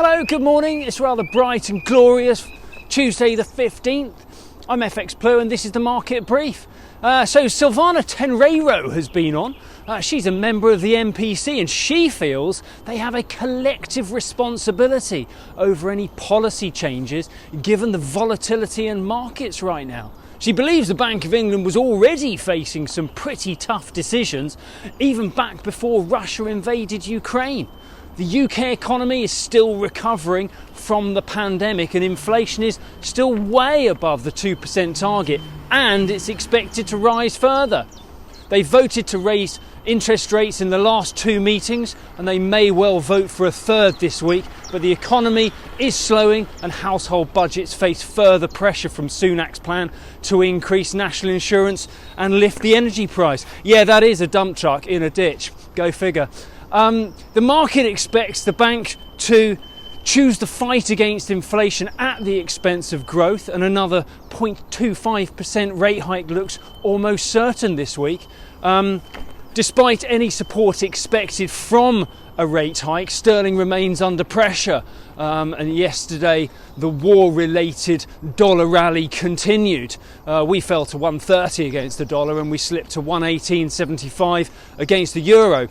Hello, good morning. It's rather bright and glorious Tuesday the 15th. I'm FX Blue and this is the market brief. So Silvana Tenreyro has been on. She's a member of the MPC and she feels they have a collective responsibility over any policy changes given the volatility in markets right now. She believes the Bank of England was already facing some pretty tough decisions even back before Russia invaded Ukraine. The UK economy is still recovering from the pandemic and inflation is still way above the 2% target and it's expected to rise further. They voted to raise interest rates in the last two meetings and they may well vote for a third this week, but the economy is slowing and household budgets face further pressure from Sunak's plan to increase national insurance and lift the energy price. Yeah, that is a dump truck in a ditch. Go figure. The market expects the bank to choose the fight against inflation at the expense of growth, and another 0.25% rate hike looks almost certain this week. Despite any support expected from a rate hike, sterling remains under pressure. And yesterday, the war-related dollar rally continued. We fell to 130 against the dollar and we slipped to 118.75 against the euro.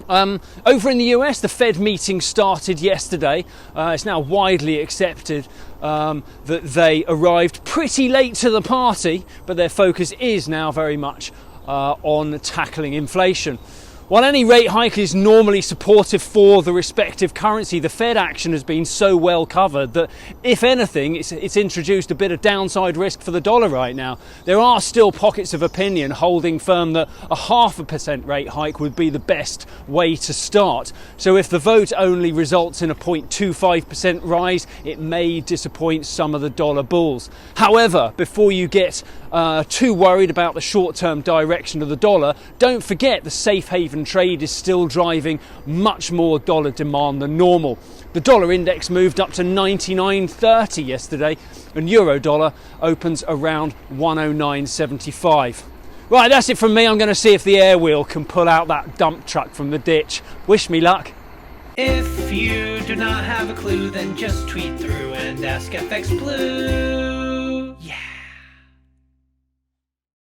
Over in the US, the Fed meeting started yesterday. It's now widely accepted that they arrived pretty late to the party, but their focus is now very much on tackling inflation. While any rate hike is normally supportive for the respective currency, the Fed action has been so well covered that, if anything, it's introduced a bit of downside risk for the dollar right now. There are still pockets of opinion holding firm that a 0.5% rate hike would be the best way to start. So if the vote only results in a 0.25% rise, it may disappoint some of the dollar bulls. However, before you get too worried about the short-term direction of the dollar, don't forget the safe haven trade is still driving much more dollar demand than normal. The dollar index moved up to 99.30 yesterday and euro dollar opens around 109.75. Right, that's it from me. I'm going to see if the air wheel can pull out that dump truck from the ditch. Wish me luck. If you do not have a clue, then just tweet through and ask FX Blue.